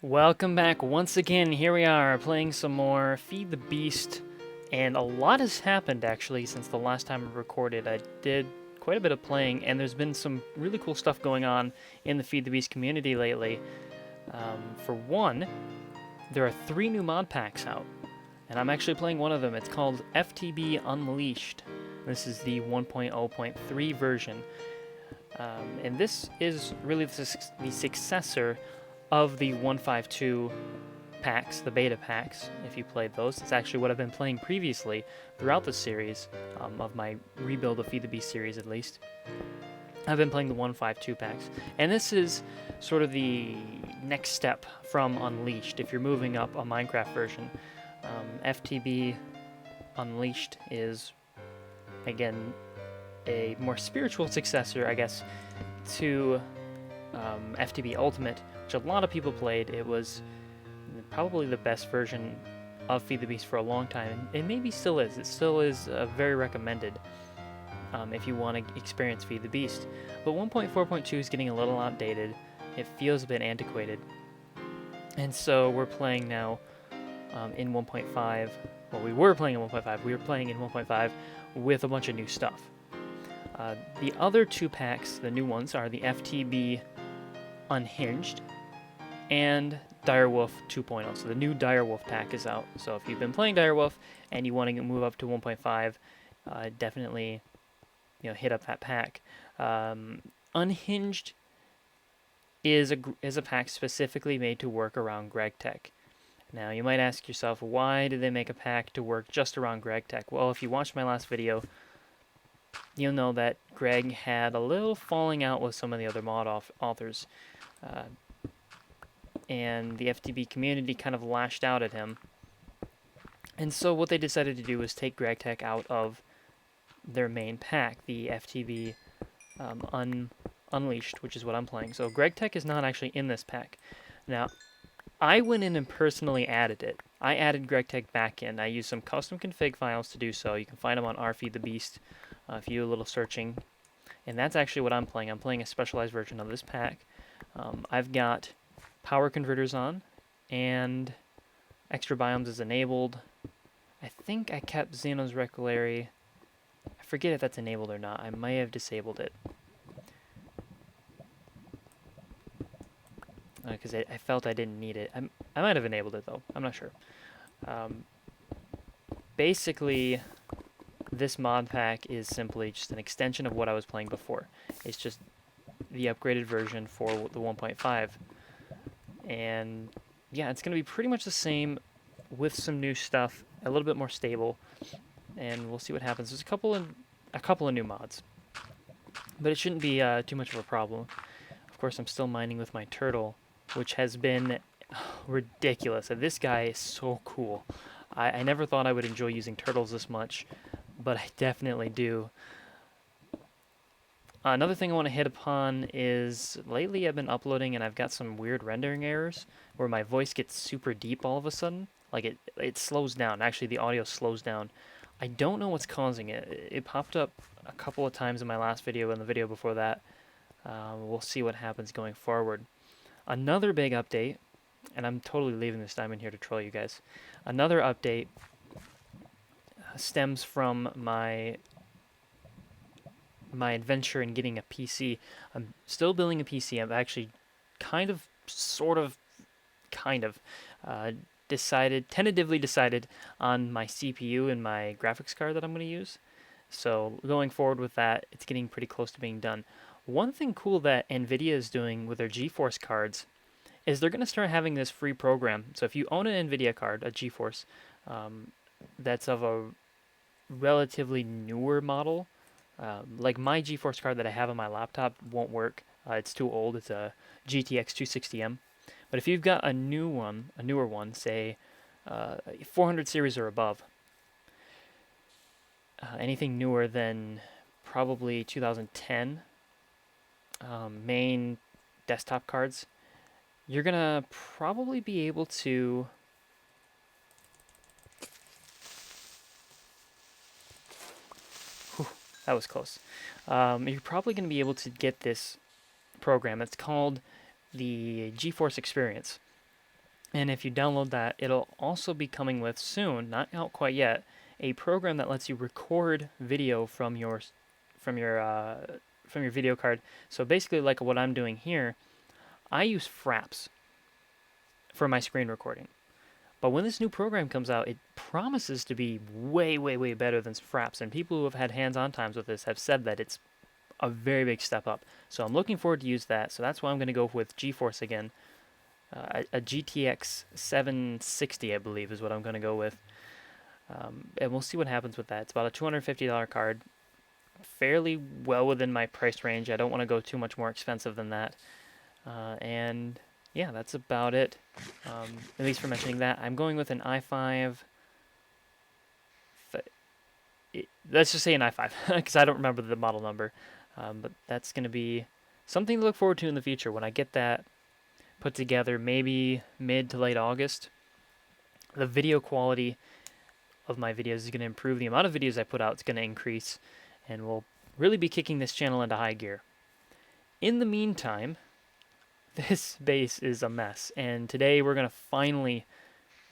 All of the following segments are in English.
Welcome back once again. Here we are playing some more Feed the Beast, and a lot has happened actually since the last time I recorded. I did quite a bit of playing, and there's been some really cool stuff going on in the Feed the Beast community lately. For one, there are 3 new mod packs out, and I'm actually playing one of them. It's called FTB Unleashed. This is the 1.0.3 version, and this is really the successor of the 152 packs, the beta packs, if you played those. It's actually what I've been playing previously throughout the series, of my rebuild of Feed the Beast series at least. I've been playing the 152 packs, and this is sort of the next step from Unleashed if you're moving up a Minecraft version. FTB Unleashed is, again, a more spiritual successor, I guess, to FTB Ultimate, which a lot of people played. It was probably the best version of Feed the Beast for a long time, and maybe still is. It still is very recommended if you want to experience Feed the Beast. But 1.4.2 is getting a little outdated. It feels a bit antiquated. And so we're playing now in 1.5. Well, we were playing in 1.5. We were playing in 1.5 with a bunch of new stuff. The other 2 packs, the new ones, are the FTB Unhinged and Direwolf 2.0. So the new Direwolf pack is out. So if you've been playing Direwolf and you want to move up to 1.5, definitely hit up that pack. Unhinged is a pack specifically made to work around GregTech. Now you might ask yourself, why did they make a pack to work just around GregTech? Well, if you watched my last video, you'll know that Greg had a little falling out with some of the other mod authors. And the FTB community kind of lashed out at him. And so what they decided to do was take GregTech out of their main pack, the FTB Unleashed, which is what I'm playing. So GregTech is not actually in this pack. Now, I went in and personally added it. I added GregTech back in. I used some custom config files to do so. You can find them on rfeedthebeast if you do a little searching. And that's actually what I'm playing. I'm playing a specialized version of this pack. I've got power converters on, and extra biomes is enabled. I think I kept Xenos Reculary. I forget if that's enabled or not. I may have disabled it. Because I felt I didn't need it. I might have enabled it though. I'm not sure. Basically, this mod pack is simply just an extension of what I was playing before. It's just the upgraded version for the 1.5. And yeah, it's going to be pretty much the same with some new stuff, a little bit more stable, and we'll see what happens. There's a couple of new mods, but it shouldn't be too much of a problem. Of course, I'm still mining with my turtle, which has been ridiculous. And this guy is so cool. I never thought I would enjoy using turtles this much, but I definitely do. Another thing I want to hit upon is lately I've been uploading and I've got some weird rendering errors where my voice gets super deep all of a sudden. Like it slows down. Actually, the audio slows down. I don't know what's causing it. It popped up a couple of times in my last video and the video before that. We'll see what happens going forward. Another big update, and I'm totally leaving this diamond here to troll you guys. Another update stems from my adventure in getting a PC. I'm still building a PC. I've actually tentatively decided on my CPU and my graphics card that I'm going to use. So going forward with that, it's getting pretty close to being done. One thing cool that NVIDIA is doing with their GeForce cards is they're going to start having this free program. So if you own an NVIDIA card, a GeForce, that's of a relatively newer model, like my GeForce card that I have on my laptop won't work. It's too old. It's a GTX 260M. But if you've got a newer one, say 400 series or above, anything newer than probably 2010 main desktop cards, you're gonna probably be able to that was close. You're probably going to be able to get this program. It's called the GeForce Experience. And if you download that, it'll also be coming with soon, not out quite yet, a program that lets you record video from your from your video card. So basically, like what I'm doing here, I use Fraps for my screen recording. But when this new program comes out, it promises to be way, way, way better than Fraps. And people who have had hands-on times with this have said that it's a very big step up. So I'm looking forward to use that. So that's why I'm going to go with GeForce again. A GTX 760, I believe, is what I'm going to go with. And we'll see what happens with that. It's about a $250 card. Fairly well within my price range. I don't want to go too much more expensive than that. And yeah, that's about it. At least for mentioning that. I'm going with an i5. Let's just say an i5, because I don't remember the model number. But that's going to be something to look forward to in the future when I get that put together, maybe mid to late August. The video quality of my videos is going to improve. The amount of videos I put out is going to increase, and we'll really be kicking this channel into high gear. In the meantime, this base is a mess, and today we're going to finally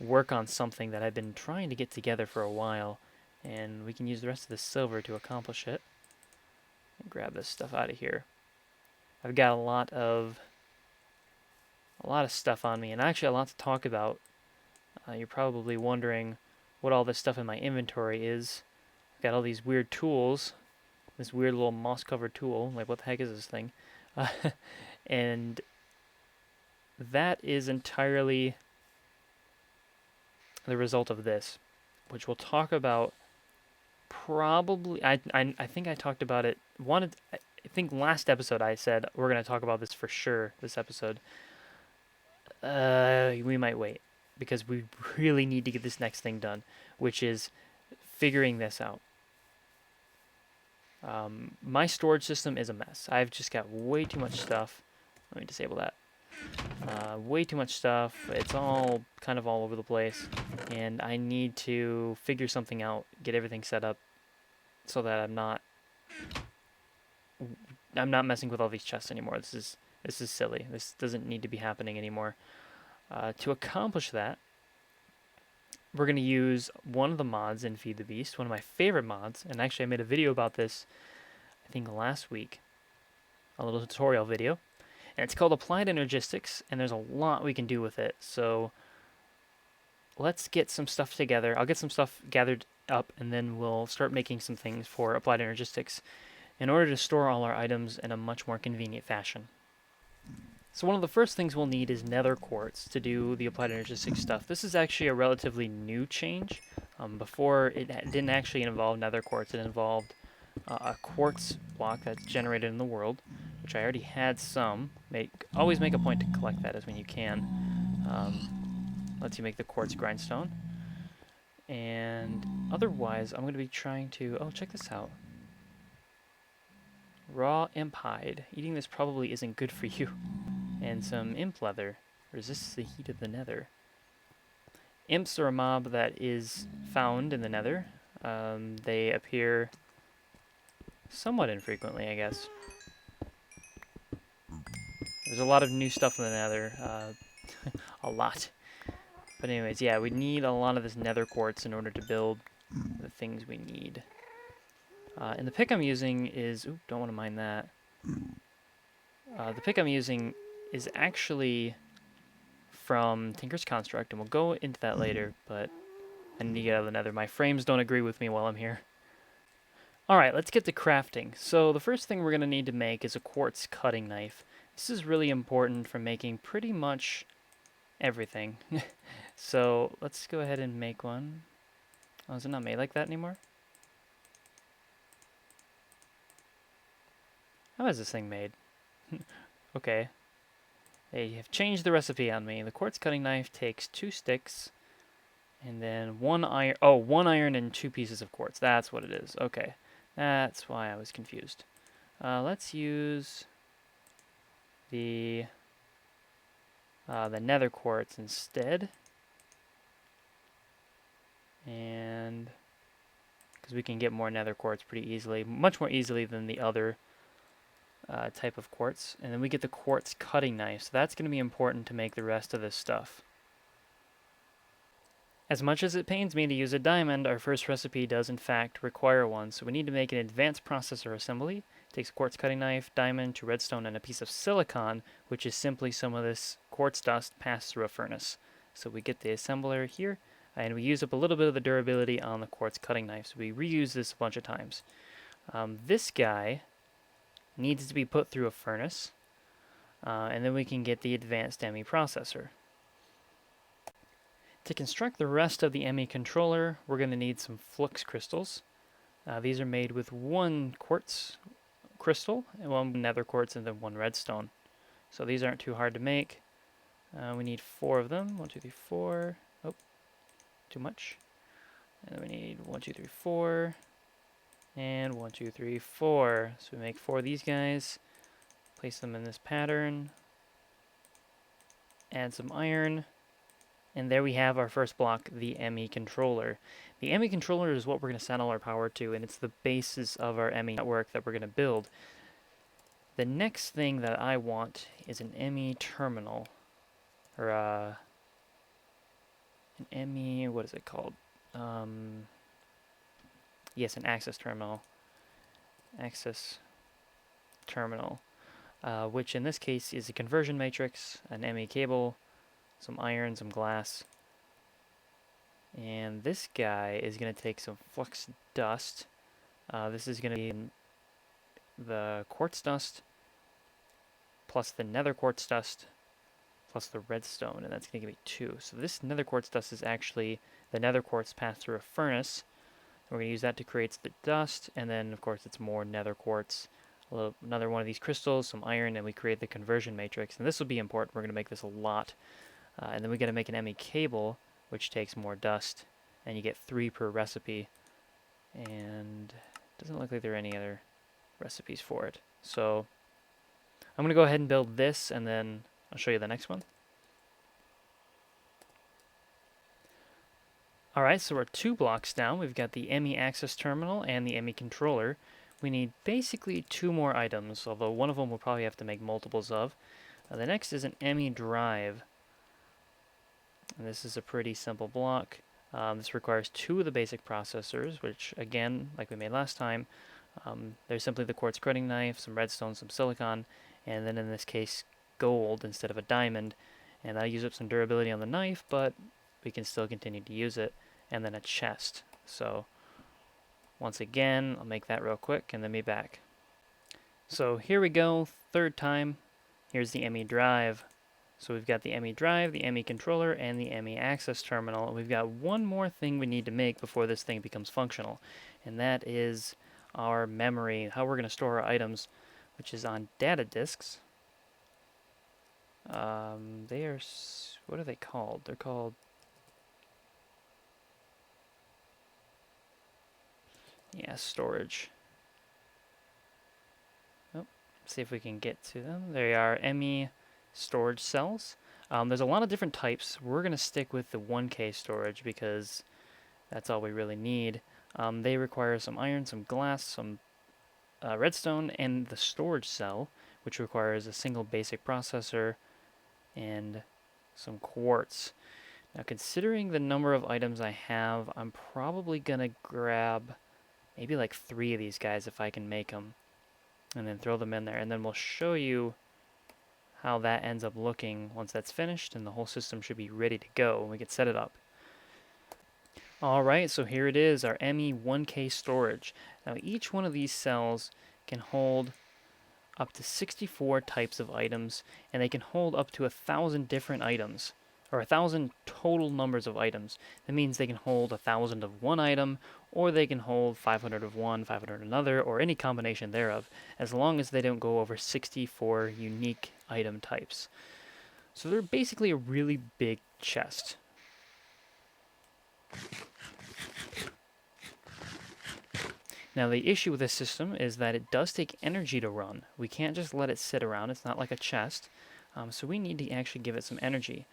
work on something that I've been trying to get together for a while, and we can use the rest of the silver to accomplish it. Grab this stuff out of here. I've got a lot of stuff on me, and actually a lot to talk about. You're probably wondering what all this stuff in my inventory is. I've got all these weird tools, this weird little moss-covered tool. Like, what the heck is this thing? And that is entirely the result of this, which we'll talk about probably. I think I talked about it. I think last episode I said we're going to talk about this for sure this episode. We might wait, because we really need to get this next thing done, which is figuring this out. My storage system is a mess. I've just got way too much stuff. Let me disable that. Way too much stuff. It's all kind of all over the place, and I need to figure something out, get everything set up so that I'm not messing with all these chests anymore. This is silly. This doesn't need to be happening anymore. To accomplish that, we're going to use one of the mods in Feed the Beast, one of my favorite mods, and actually I made a video about this, I think last week, a little tutorial video, and it's called Applied Energistics, and there's a lot we can do with it. So let's get some stuff together. I'll get some stuff gathered up, and then we'll start making some things for Applied Energistics in order to store all our items in a much more convenient fashion. So one of the first things we'll need is nether quartz to do the Applied Energistics stuff. This is actually a relatively new change. Before, it didn't actually involve nether quartz. It involved a quartz block that's generated in the world, which I already had some. Always make a point to collect that as when you can. Lets you make the quartz grindstone. And otherwise, I'm going to be trying to... Oh, check this out. Raw imp hide. Eating this probably isn't good for you. And some imp leather. Resists the heat of the nether. Imps are a mob that is found in the nether. They appear somewhat infrequently, I guess. There's a lot of new stuff in the nether. A lot. But anyways, yeah, we need a lot of this nether quartz in order to build the things we need. And the pick I'm using is... Ooh, don't want to mind that. The pick I'm using is actually from Tinker's Construct, and we'll go into that later, but I need to get out of the nether. My frames don't agree with me while I'm here. Alright, let's get to crafting. So the first thing we're going to need to make is a quartz cutting knife. This is really important for making pretty much everything. So let's go ahead and make one. Oh, is it not made like that anymore? How is this thing made? Okay. They have changed the recipe on me. The quartz cutting knife takes 2 sticks and then 1 iron. Oh, 1 iron and 2 pieces of quartz. That's what it is. Okay. That's why I was confused. Let's use the nether quartz instead. And because we can get more nether quartz pretty easily, much more easily than the other type of quartz. And then we get the quartz cutting knife, so that's going to be important to make the rest of this stuff. As much as it pains me to use a diamond, our first recipe does in fact require one, so we need to make an advanced processor assembly. It takes a quartz cutting knife, diamond, to redstone, and a piece of silicon, which is simply some of this quartz dust passed through a furnace. So we get the assembler here, and we use up a little bit of the durability on the quartz cutting knife, so we reuse this a bunch of times. This guy needs to be put through a furnace, and then we can get the advanced ME processor. To construct the rest of the ME controller, we're going to need some flux crystals. These are made with one quartz crystal, and one nether quartz, and then one redstone. So these aren't too hard to make. We need 4 of them. 1, 2, 3, 4. Oh, too much. And then we need 1, 2, 3, 4. And 1, 2, 3, 4. So we make 4 of these guys. Place them in this pattern. Add some iron. And there we have our first block, the ME controller. The ME controller is what we're going to send all our power to, and it's the basis of our ME network that we're going to build. The next thing that I want is an ME terminal, or an ME, what is it called? Yes, an access terminal. Access terminal, which in this case is a conversion matrix, an ME cable, some iron, some glass, and this guy is going to take some flux dust. This is going to be the quartz dust plus the nether quartz dust plus the redstone, and that's going to give me 2. So this nether quartz dust is actually the nether quartz passed through a furnace. We're going to use that to create the dust, and then of course it's more nether quartz, another one of these crystals, some iron, and we create the conversion matrix. And this will be important. We're going to make this a lot. And then we got to make an ME cable, which takes more dust, and you get 3 per recipe. And it doesn't look like there are any other recipes for it. So I'm going to go ahead and build this, and then I'll show you the next one. Alright, so we're 2 blocks down. We've got the ME access terminal and the ME controller. We need basically 2 more items, although one of them we'll probably have to make multiples of. The next is an ME drive. And this is a pretty simple block. This requires 2 of the basic processors, which again, like we made last time, there's simply the quartz cutting knife, some redstone, some silicon, and then in this case gold instead of a diamond. And I'll use up some durability on the knife, but we can still continue to use it. And then a chest. So once again, I'll make that real quick and then be back. So here we go, 3rd time. Here's the ME drive. So we've got the ME drive, the ME controller, and the ME access terminal. And we've got one more thing we need to make before this thing becomes functional, and that is our memory, how we're going to store our items, which is on data disks. They are, what are they called? They're called, yeah, storage. Oh, see if we can get to them. They are ME storage cells. There's a lot of different types. We're going to stick with the 1K storage because that's all we really need. They require some iron, some glass, some redstone, and the storage cell, which requires a single basic processor and some quartz. Now, considering the number of items I have, I'm probably going to grab maybe like 3 of these guys if I can make them, and then throw them in there, and then we'll show you how that ends up looking once that's finished, and the whole system should be ready to go when we can set it up. Alright, so here it is, our ME 1K storage. Now each one of these cells can hold up to 64 types of items, and they can hold up to 1,000 different items, or 1,000 total numbers of items. That means they can hold 1,000 of one item, or they can hold 500 of one, 500 another, or any combination thereof, as long as they don't go over 64 unique item types. So they're basically a really big chest. Now the issue with this system is that it does take energy to run. We can't just let it sit around. It's not like a chest. So we need to actually give it some energy.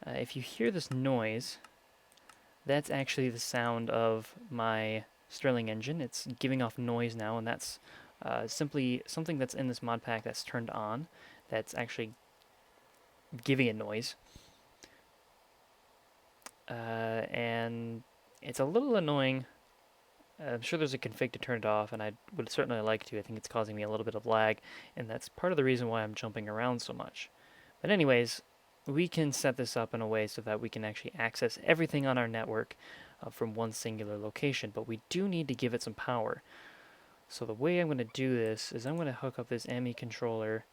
If you hear this noise, that's actually the sound of my Stirling engine. It's giving off noise now, and that's simply something that's in this mod pack that's turned on, that's actually giving it noise. and it's a little annoying. I'm sure there's a config to turn it off, and I would certainly like to. I think it's causing me a little bit of lag, and that's part of the reason why I'm jumping around so much. But anyways, we can set this up in a way so that we can actually access everything on our network from one singular location, but we do need to give it some power. So the way I'm going to do this is I'm going to hook up this ME controller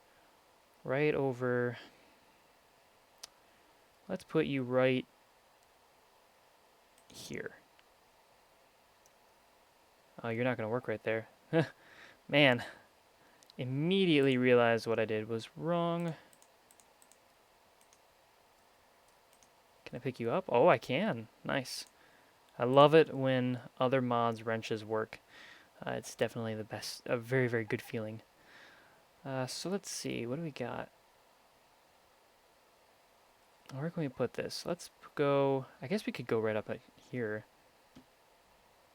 right over. Let's put you right here. Oh, you're not going to work right there. Man, immediately realized what I did was wrong. Can I pick you up? Oh, I can. Nice. I love it when other mods' wrenches work. It's definitely the best, a very, very good feeling. So let's see, what do we got? Where can we put this? Let's go, I guess we could go right up here.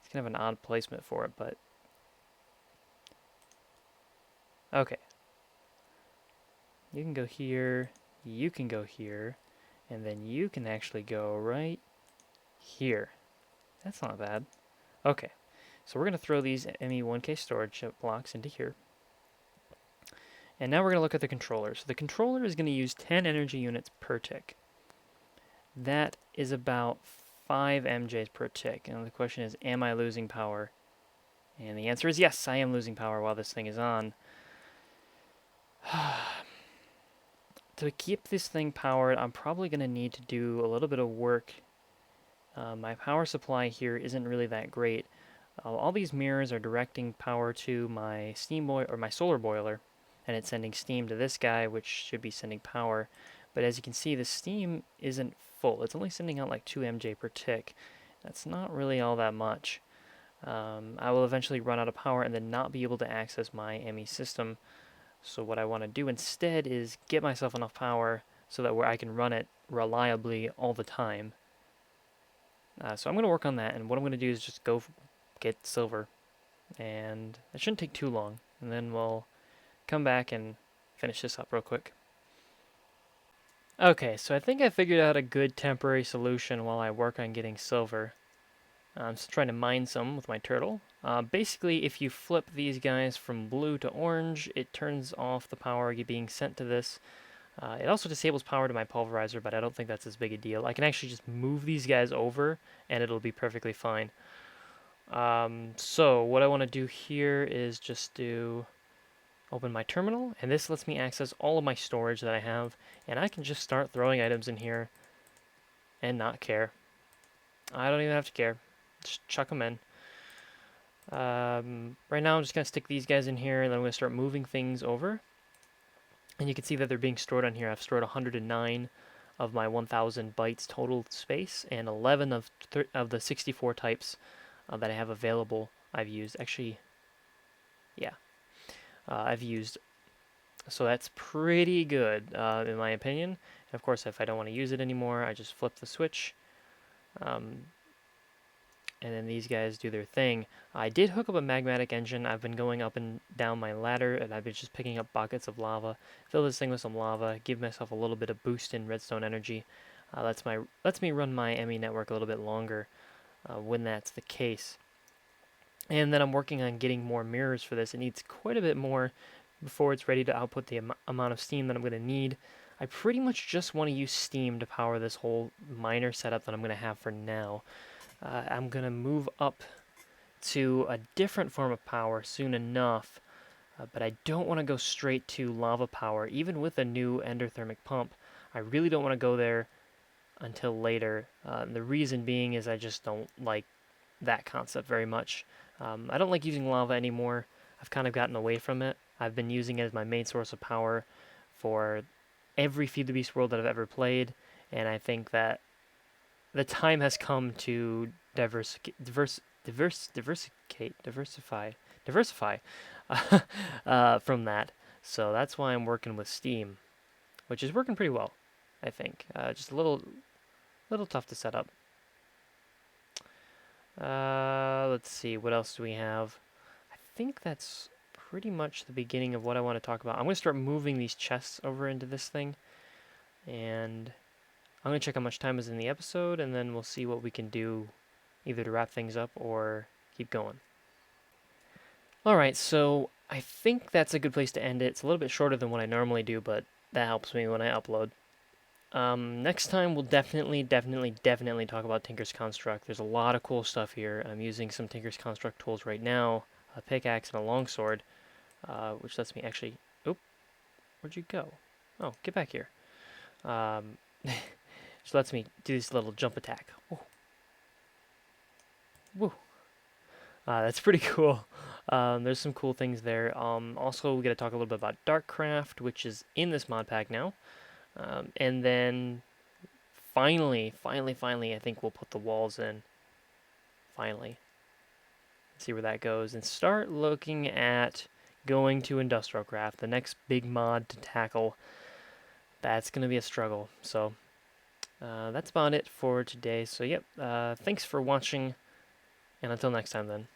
It's kind of an odd placement for it, but... Okay. You can go here, you can go here, and then you can actually go right here. That's not bad. Okay, so we're going to throw these ME1K storage blocks into here. And now we're going to look at the controller. So the controller is going to use 10 energy units per tick. That is about 5 MJs per tick. And the question is, am I losing power? And the answer is yes, I am losing power while this thing is on. To keep this thing powered, I'm probably going to need to do a little bit of work. My power supply here isn't really that great. All these mirrors are directing power to my steam boiler or my solar boiler, and it's sending steam to this guy, which should be sending power. But as you can see, the steam isn't full. It's only sending out like 2 MJ per tick. That's not really all that much. I will eventually run out of power and then not be able to access my ME system. So what I want to do instead is get myself enough power so that where I can run it reliably all the time. So I'm going to work on that, and what I'm going to do is just go get silver, and it shouldn't take too long, and then we'll come back and finish this up real quick. Okay, so I think I figured out a good temporary solution while I work on getting silver. I'm just trying to mine some with my turtle. Basically, if you flip these guys from blue to orange, it turns off the power being sent to this. It also disables power to my pulverizer, but I don't think that's as big a deal. I can actually just move these guys over, and it'll be perfectly fine. So what I want to do here is just open my terminal, and this lets me access all of my storage that I have, and I can just start throwing items in here and not care. I don't even have to care. Just chuck them in. Right now I'm just going to stick these guys in here, and then I'm going to start moving things over. And you can see that they're being stored on here. I've stored 109 of my 1,000 bytes total space, and 11 of the 64 types that I have available I've used. Actually, yeah, I've used. So that's pretty good, in my opinion. And of course, if I don't want to use it anymore, I just flip the switch. And then these guys do their thing. I did hook up a magmatic engine. I've been going up and down my ladder, and I've been just picking up buckets of lava. Fill this thing with some lava, give myself a little bit of boost in redstone energy. Lets me run my ME network a little bit longer when that's the case. And then I'm working on getting more mirrors for this. It needs quite a bit more before it's ready to output the amount of steam that I'm going to need. I pretty much just want to use steam to power this whole miner setup that I'm going to have for now. I'm going to move up to a different form of power soon enough, but I don't want to go straight to lava power. Even with a new endothermic pump, I really don't want to go there until later. The reason being is I just don't like that concept very much. I don't like using lava anymore. I've kind of gotten away from it. I've been using it as my main source of power for every Feed the Beast world that I've ever played, and I think that the time has come to diversify from that. So that's why I'm working with Steam, which is working pretty well, I think. Just a little tough to set up. Let's see, what else do we have? I think that's pretty much the beginning of what I want to talk about. I'm going to start moving these chests over into this thing, and I'm going to check how much time is in the episode, and then we'll see what we can do either to wrap things up or keep going. Alright, so I think that's a good place to end it. It's a little bit shorter than what I normally do, but that helps me when I upload. Next time we'll definitely talk about Tinker's Construct. There's a lot of cool stuff here. I'm using some Tinker's Construct tools right now, a pickaxe and a longsword, which lets me actually... Oop, where'd you go? Oh, get back here. Just lets me do this little jump attack. Whoa. Woo. That's pretty cool. There's some cool things there. Also, we got to talk a little bit about Darkcraft, which is in this mod pack now. And then finally, I think we'll put the walls in. Finally. See where that goes. And start looking at going to Industrial Craft, the next big mod to tackle. That's going to be a struggle. So, that's about it for today. So, yep. Thanks for watching. And until next time, then.